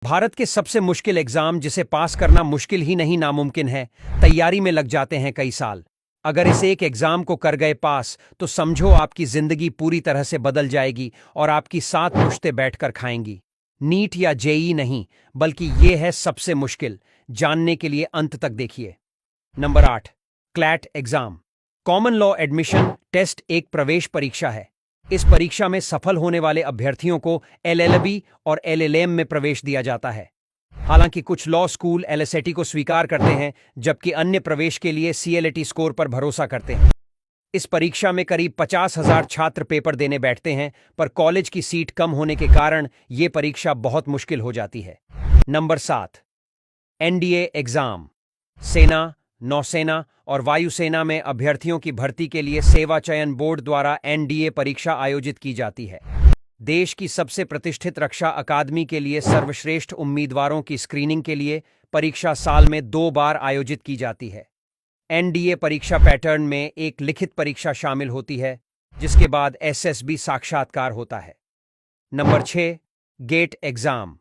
भारत के सबसे मुश्किल एग्जाम जिसे पास करना मुश्किल ही नहीं नामुमकिन है, तैयारी में लग जाते हैं कई साल। अगर इस एक एग्जाम को कर गए पास तो समझो आपकी जिंदगी पूरी तरह से बदल जाएगी और आपकी 7 पुश्तें बैठकर खाएंगी। नीट या जेईई नहीं, बल्कि ये है सबसे मुश्किल। जानने के लिए अंत तक देखिए। Number 8, CLAT exam. Common law admission test एक प्रवेश परीक्षा है। इस परीक्षा में सफल होने वाले अभ्यर्थियों को एलएलबी और एलएलएम में प्रवेश दिया जाता है। हालांकि कुछ लॉ स्कूल एलएसएटी को स्वीकार करते हैं, जबकि अन्य प्रवेश के लिए सीएलएटी स्कोर पर भरोसा करते हैं। इस परीक्षा में करीब 50,000 छात्र पेपर देने बैठते हैं, पर कॉलेज की सीट कम होने के कारण यह परीक्षा बहुत मुश्किल हो जाती है। Number 7, NDA exam. सेना, नौसेना और वायुसेना में अभ्यर्थियों की भर्ती के लिए सेवा चयन बोर्ड द्वारा एनडीए परीक्षा आयोजित की जाती है। देश की सबसे प्रतिष्ठित रक्षा अकादमी के लिए सर्वश्रेष्ठ उम्मीदवारों की स्क्रीनिंग के लिए परीक्षा साल में 2 बार आयोजित की जाती है। एनडीए परीक्षा पैटर्न में एक लिखित परीक्षा शामिल होती है, जिसके बाद एसएसबी साक्षात्कार होता है। Number 6, GATE exam.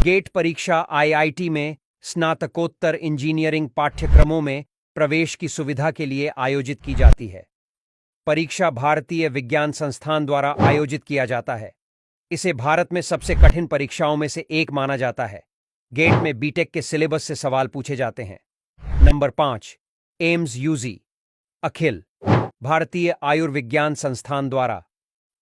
गेट परीक्षा आईआईटी में स्नातकोत्तर इंजीनियरिंग पाठ्यक्रमों में प्रवेश की सुविधा के लिए आयोजित की जाती है। परीक्षा भारतीय विज्ञान संस्थान द्वारा आयोजित किया जाता है। इसे भारत में सबसे कठिन परीक्षाओं में से एक माना जाता है। गेट में बीटेक के सिलेबस से सवाल पूछे जाते हैं। Number 5, AIIMS UG. Akhil Bharatiya Ayurvigyan संस्थान द्वारा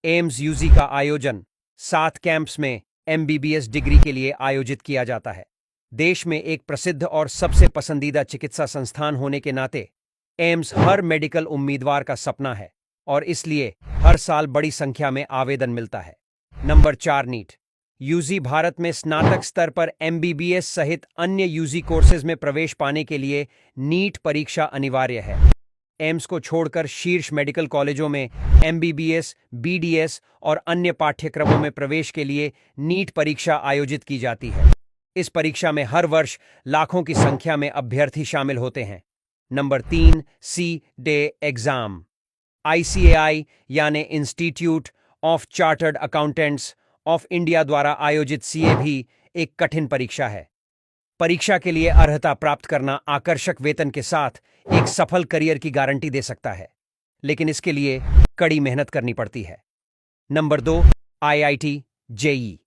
एम्स यूजी का आयोजन 7 कैंप्स में एमबीबीएस डिग्री के लिए आयोजित किया जाता है। देश में एक प्रसिद्ध और सबसे पसंदीदा चिकित्सा संस्थान होने के नाते एम्स हर मेडिकल उम्मीदवार का सपना है और इसलिए हर साल बड़ी संख्या में आवेदन मिलता है। Number 4, NEET UG. भारत में स्नातक स्तर पर एमबीबीएस सहित अन्य यूजी कोर्सेज में प्रवेश पाने के लिए नीट परीक्षा अनिवार्य है। एम्स को छोड़कर शीर्ष मेडिकल कॉलेजों में एमबीबीएस, बीडीएस और अन्य पाठ्यक्रमों में प्रवेश के लिए नीट परीक्षा आयोजित की जाती है। इस परीक्षा में हर वर्ष लाखों की संख्या में अभ्यर्थी शामिल होते हैं। नंबर 3, सी-डे एग्जाम। आईसीएआई यानी Institute of Chartered Accountants of India द्वारा आयोजित सीए भी एक कठिन परीक्षा है। परीक्षा के लिए अर्हता प्राप्त करना आकर्षक वेतन के साथ एक सफल करियर की गारंटी दे सकता है, लेकिन इसके लिए कड़ी मेहनत करनी पड़ती है। नंबर 2, आईआईटी जेईई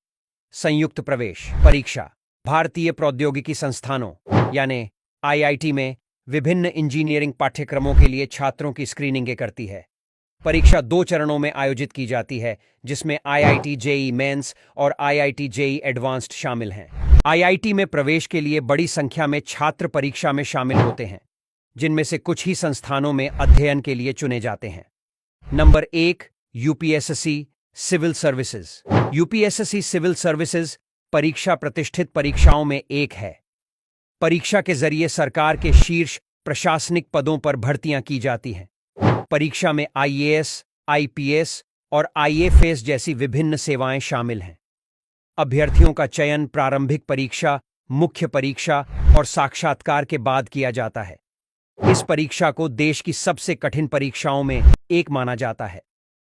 संयुक्त प्रवेश परीक्षा। भारतीय प्रौद्योगिकी संस्थानों यानी आईआईटी में विभिन्न इंजीनियरिंग पाठ्यक्रमों के लिए छात्रों की स्क्रीनिंग करती है। परीक्षा 2 चरणों में आयोजित की जाती है, जिसमें आईआईटी जेईई मेंस और आईआईटी जेईई एडवांस्ड शामिल हैं। आईआईटी में प्रवेश के लिए बड़ी संख्या में छात्र परीक्षा में शामिल होते हैं, जिनमें से कुछ ही संस्थानों में अध्ययन के लिए चुने जाते हैं। Number 1, UPSC civil services. UPSC civil services परीक्षा प्रतिष्ठित परीक्षाओं में एक है। परीक्षा के जरिए सरकार के शीर्ष प्रशासनिक पदों पर भर्तियां की जाती हैं। परीक्षा में आईएएस, आईपीएस और आईएफएस जैसी विभिन्न सेवाएं शामिल हैं। अभ्यर्थियों का चयन प्रारंभिक परीक्षा, मुख्य परीक्षा और साक्षात्कार के बाद किया जाता है। इस परीक्षा को देश की सबसे कठिन परीक्षाओं में एक माना जाता है।